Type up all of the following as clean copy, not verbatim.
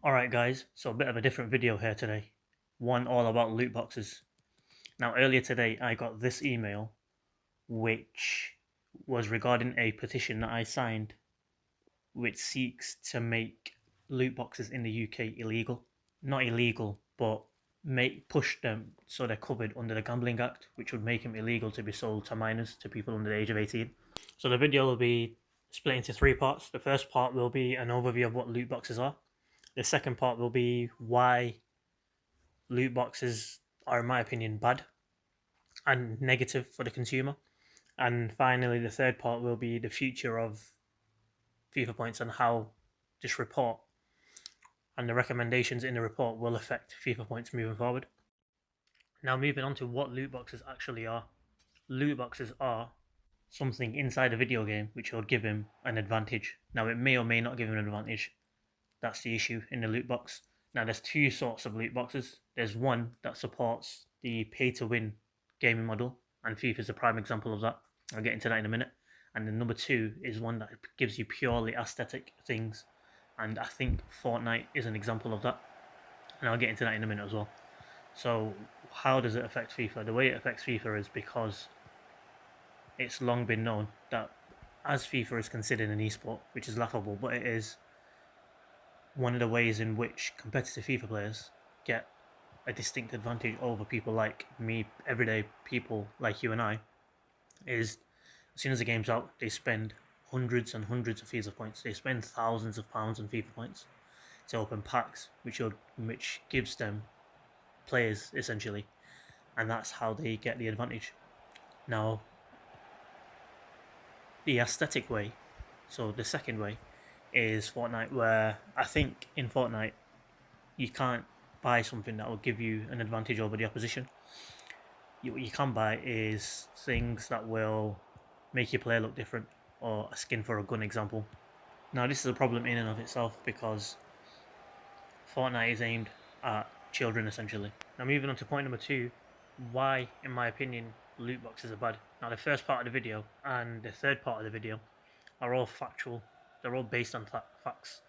Alright guys, so a bit of a different video here today. One all about loot boxes. Now earlier today I got this email which was regarding a petition that I signed which seeks to make loot boxes in the UK illegal. Not illegal, but push them so they're covered under the Gambling Act, which would make them illegal to be sold to minors, to people under the age of 18. So the video will be split into three parts. The first part will be an overview of what loot boxes are. The second part will be why loot boxes are, in my opinion, bad and negative for the consumer. And finally, the third part will be the future of FIFA points and how this report and the recommendations in the report will affect FIFA points moving forward. Now, moving on to what loot boxes actually are. Loot boxes are something inside a video game which will give him an advantage. Now, it may or may not give him an advantage. That's the issue in the loot box. Now, there's two sorts of loot boxes. There's one that supports the pay-to-win gaming model, and FIFA is a prime example of that. I'll get into that in a minute. And then number two is one that gives you purely aesthetic things, and I think Fortnite is an example of that. And I'll get into that in a minute as well. So, how does it affect FIFA? The way it affects FIFA is because it's long been known that as FIFA is considered an esport, which is laughable, but it is one of the ways in which competitive FIFA players get a distinct advantage over people like me, everyday people like you and I, is as soon as the game's out, they spend hundreds and hundreds of FIFA points. They spend thousands of pounds on FIFA points to open packs, which gives them players, essentially, and that's how they get the advantage. Now, the aesthetic way, so the second way, is Fortnite, where I think in Fortnite you can't buy something that will give you an advantage over the opposition. What you can buy is things that will make your player look different, or a skin for a gun example. Now, this is a problem in and of itself because Fortnite is aimed at children, essentially. Now, moving on to point number two, why, in my opinion, loot boxes are bad. Now, the first part of the video and the third part of the video are all factual. They're all based on facts,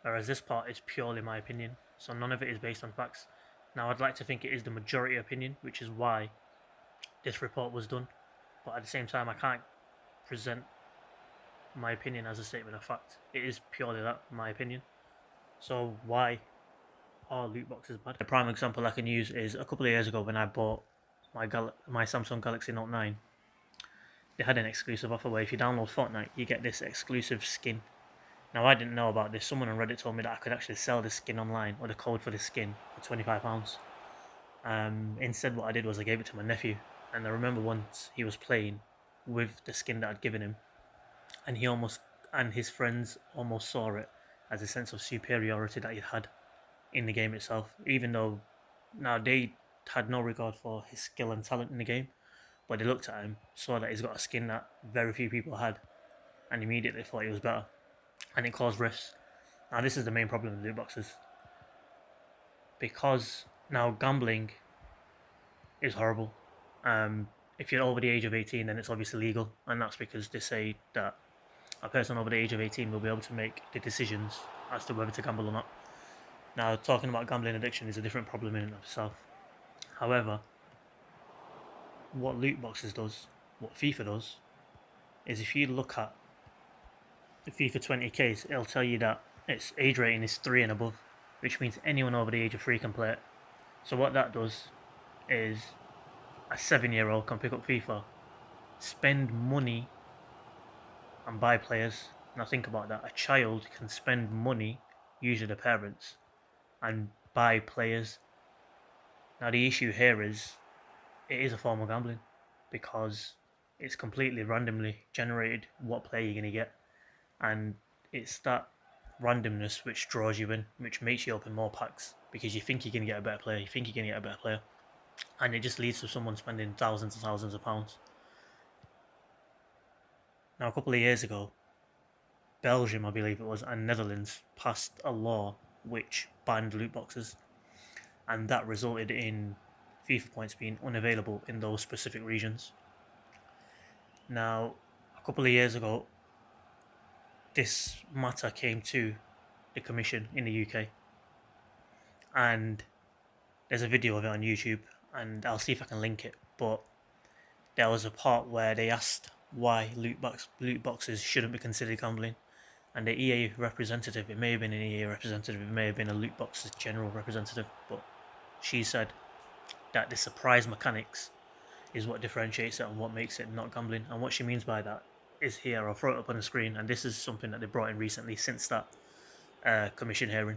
whereas this part is purely my opinion, so none of it is based on facts. Now, I'd like to think it is the majority opinion, which is why this report was done, but at the same time, I can't present my opinion as a statement of fact. It is purely that, my opinion. So why are loot boxes bad? A prime example I can use is a couple of years ago when I bought my Samsung Galaxy Note 9. They had an exclusive offer where if you download Fortnite, you get this exclusive skin. Now, I didn't know about this. Someone on Reddit told me that I could actually sell this skin online, or the code for this skin, for £25. Instead, what I did was I gave it to my nephew, and I remember once he was playing with the skin that I'd given him, and his friends almost saw it as a sense of superiority that he had in the game itself, even though now they had no regard for his skill and talent in the game, but they looked at him, saw that he's got a skin that very few people had, and immediately thought he was better, and it caused rifts. Now, this is the main problem with loot boxes, because now gambling is horrible. If you're over the age of 18, then it's obviously legal, and that's because they say that a person over the age of 18 will be able to make the decisions as to whether to gamble or not. Now, talking about gambling addiction is a different problem in and of itself. However, what loot boxes does, what FIFA does, is if you look at the FIFA 20 case, it'll tell you that its age rating is 3 and above, which means anyone over the age of 3 can play it. So what that does is a 7-year-old can pick up FIFA, spend money, and buy players. Now think about that. A child can spend money, usually the parents, and buy players. Now, the issue here is it is a form of gambling because it's completely randomly generated what player you're going to get, and it's that randomness which draws you in, which makes you open more packs because you think you're going to get a better player, and it just leads to someone spending thousands and thousands of pounds. Now, a couple of years ago, Belgium, I believe it was, and Netherlands passed a law which banned loot boxes, and that resulted in FIFA points being unavailable in those specific regions. Now, a couple of years ago, this matter came to the Commission in the UK, and there's a video of it on YouTube, and I'll see if I can link it. But there was a part where they asked why loot boxes shouldn't be considered gambling, and the EA representative, it may have been an EA representative, it may have been a loot box's general representative, but she said that the surprise mechanics is what differentiates it and what makes it not gambling. And what she means by that is here. I'll throw it up on the screen, and this is something that they brought in recently since that commission hearing,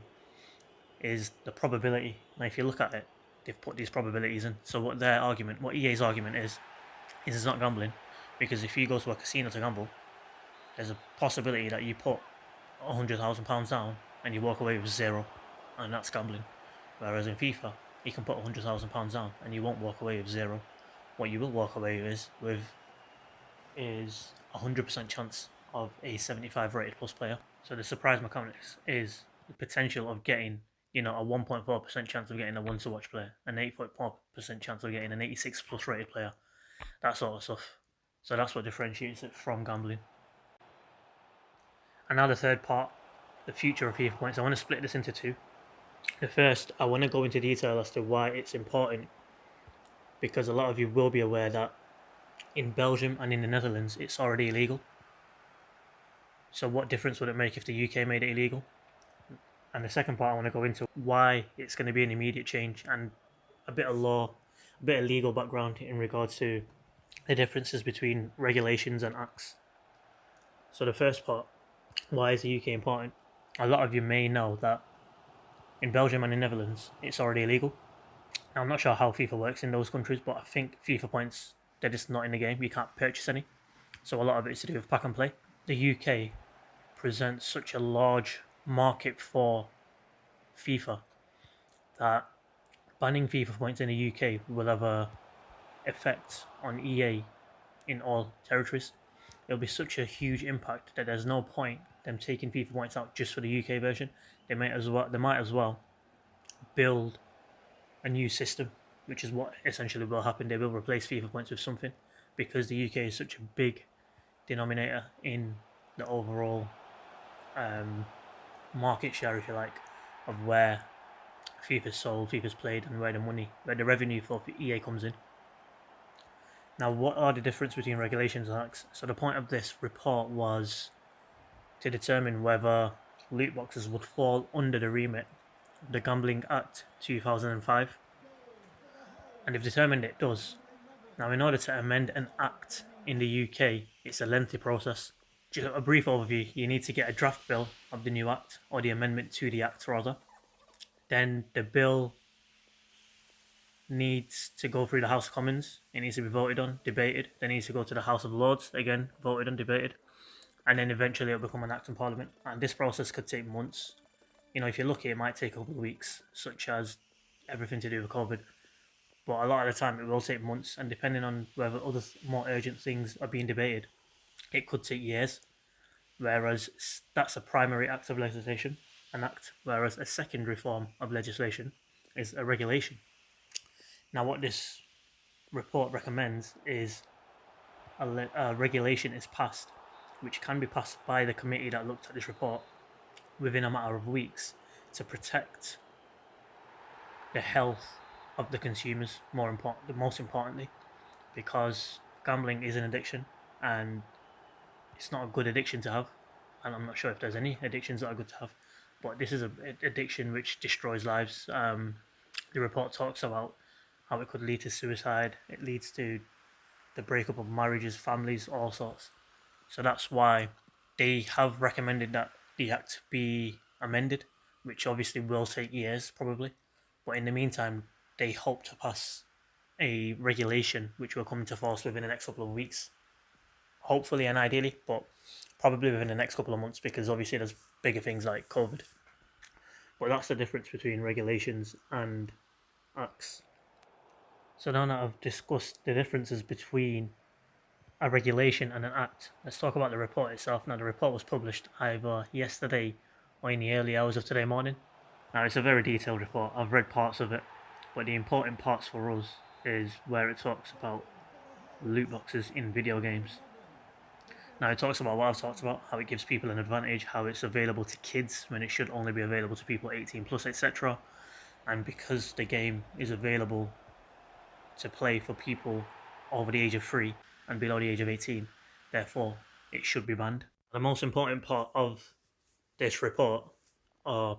is the probability. Now, if you look at it, they've put these probabilities in. So what their argument, what EA's argument is it's not gambling, because if you go to a casino to gamble, there's a possibility that you put £100,000 down and you walk away with zero, and that's gambling. Whereas in FIFA, you can put £100,000 down and you won't walk away with zero. What you will walk away with is 100% chance of a 75 rated plus player. So the surprise mechanics is the potential of getting, a 1.4% chance of getting a one to watch player, an 8.4% chance of getting an 86 plus rated player, that sort of stuff. So that's what differentiates it from gambling. And now the third part, the future of FIFA points. I want to split this into two. The first, I want to go into detail as to why it's important, because a lot of you will be aware that in Belgium and in the Netherlands it's already illegal. So what difference would it make if the UK made it illegal? And the second part, I want to go into why it's going to be an immediate change, and a bit of law, a bit of legal background in regards to the differences between regulations and acts. So the first part, why is the UK important? A lot of you may know that in Belgium and the Netherlands it's already illegal. Now, I'm not sure how FIFA works in those countries, but I think FIFA points, they're just not in the game. You can't purchase any. So a lot of it is to do with pack and play. The UK presents such a large market for FIFA that banning FIFA points in the UK will have a effect on EA in all territories. It'll be such a huge impact that there's no point them taking FIFA points out just for the UK version. They might as well build a new system, which is what essentially will happen. They will replace FIFA points with something, because the UK is such a big denominator in the overall market share, if you like, of where FIFA's sold, FIFA's played, and where the revenue for EA comes in. Now, what are the difference between regulations and acts? So the point of this report was to determine whether loot boxes would fall under the remit of the Gambling Act 2005, and they've determined it does. Now, in order to amend an act in the UK, it's a lengthy process. Just a brief overview, you need to get a draft bill of the new act, or the amendment to the act rather. Then the bill needs to go through the House of Commons. It needs to be voted on, debated. Then it needs to go to the House of Lords, again, voted on, debated. And then eventually it'll become an act in Parliament. And this process could take months. If you're lucky, it might take a couple of weeks, such as everything to do with COVID. But a lot of the time it will take months, and depending on whether other more urgent things are being debated, it could take years. Whereas that's a primary act of legislation, an act, whereas a secondary form of legislation is a regulation. Now, what this report recommends is a regulation is passed, which can be passed by the committee that looked at this report within a matter of weeks, to protect the health of the consumers, most importantly, because gambling is an addiction, and it's not a good addiction to have, and I'm not sure if there's any addictions that are good to have, but this is an addiction which destroys lives. The report talks about how it could lead to suicide, it leads to the breakup of marriages, families, all sorts. So that's why they have recommended that the act be amended, which obviously will take years probably, but in the meantime they hope to pass a regulation which will come into force within the next couple of weeks, hopefully and ideally, but probably within the next couple of months, because obviously there's bigger things like COVID. But that's the difference between regulations and acts. So now that I've discussed the differences between a regulation and an act, let's talk about the report itself. Now, the report was published either yesterday or in the early hours of today morning. Now, it's a very detailed report. I've read parts of it, but the important parts for us is where it talks about loot boxes in video games. Now, it talks about what I've talked about, how it gives people an advantage, how it's available to kids when it should only be available to people 18 plus, etc. and because the game is available to play for people over the age of 3 and below the age of 18, therefore it should be banned. The most important part of this report are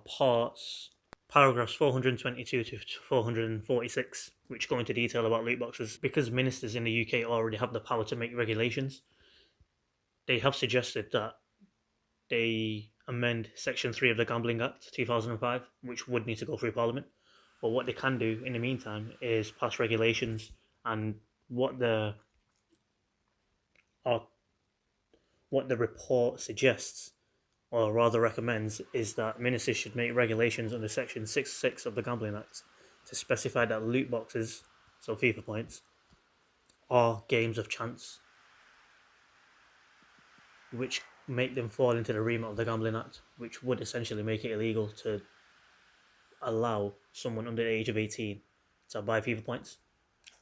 paragraphs 422 to 446, which go into detail about loot boxes. Because ministers in the UK already have the power to make regulations, they have suggested that they amend Section 3 of the Gambling Act 2005, which would need to go through Parliament. But what they can do in the meantime is pass regulations, and what the uh, what the report suggests, or rather recommends, is that ministers should make regulations under Section 6 of the Gambling Act to specify that loot boxes, so FIFA points, are games of chance, which make them fall into the remit of the Gambling Act, which would essentially make it illegal to allow someone under the age of 18 to buy FIFA points.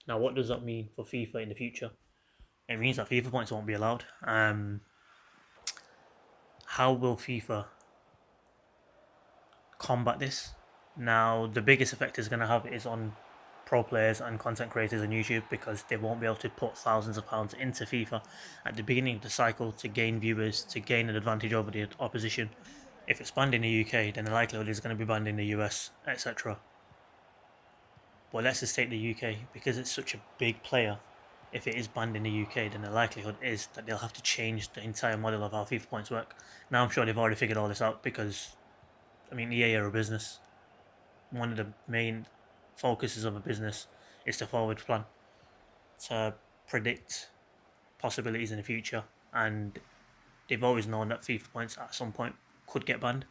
Now, what does that mean for FIFA in the future? It means that FIFA points won't be allowed. How will FIFA combat this? Now, the biggest effect it's going to have is on pro players and content creators on YouTube, because they won't be able to put thousands of pounds into FIFA at the beginning of the cycle to gain viewers, to gain an advantage over the opposition. If it's banned in the UK, then the likelihood is going to be banned in the US, etc. But let's just take the UK, because it's such a big player. If it is banned in the UK, then the likelihood is that they'll have to change the entire model of how FIFA points work. Now, I'm sure they've already figured all this out, because, EA are a business. One of the main focuses of a business is to forward plan, to predict possibilities in the future, and they've always known that FIFA points at some point could get banned.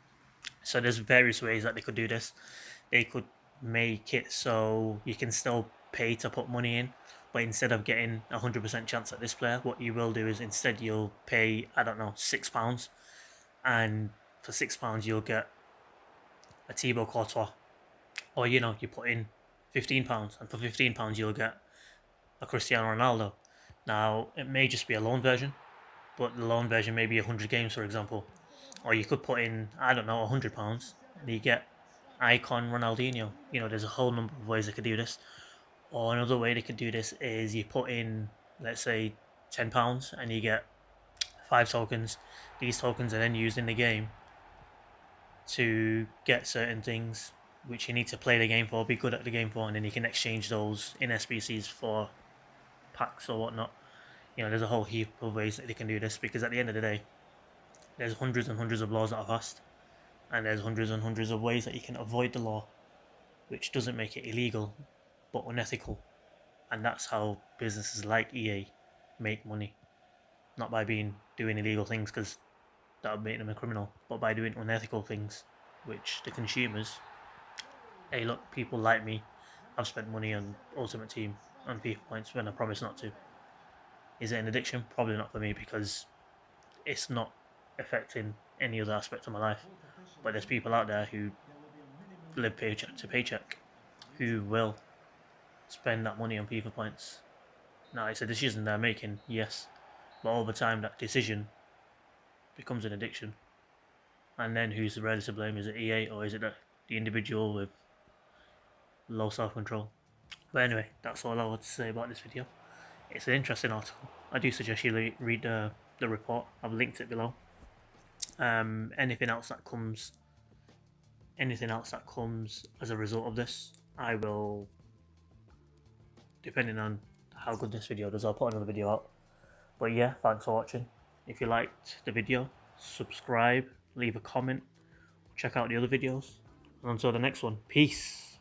So there's various ways that they could do this. They could make it so you can still pay to put money in, but instead of getting 100% chance at this player, what you will do is instead you'll pay, I don't know, £6, and for £6 you'll get a Thibaut Courtois, or you put in £15, and for £15 you'll get a Cristiano Ronaldo. Now, it may just be a loan version, but the loan version may be 100 games, for example. Or you could put in, I don't know, £100, and you get icon Ronaldinho. There's a whole number of ways they could do this. Or another way they could do this is you put in, let's say, £10, and you get 5 tokens. These tokens are then used in the game to get certain things which you need to play the game for, be good at the game for, and then you can exchange those in SBCs for packs or whatnot. There's a whole heap of ways that they can do this, because at the end of the day, there's hundreds and hundreds of laws that are passed, and there's hundreds and hundreds of ways that you can avoid the law, which doesn't make it illegal, but unethical. And that's how businesses like EA make money. Not by doing illegal things, because that would make them a criminal, but by doing unethical things, which the consumers, hey look, people like me, I've spent money on Ultimate Team and FIFA points when I promised not to. Is it an addiction? Probably not for me, because it's not affecting any other aspect of my life. But there's people out there who live paycheck to paycheck who will spend that money on FIFA points. Now, it's a decision they're making, yes, but over time that decision becomes an addiction. And then who's really to blame? Is it EA, or is it the individual with low self-control? But anyway, that's all I want to say about this video. It's an interesting article. I do suggest you read the report. I've linked it below. Anything else that comes as a result of this, I will, depending on how good this video does, I'll put another video out. But yeah, thanks for watching. If you liked the video, subscribe, leave a comment, check out the other videos, and until the next one, peace.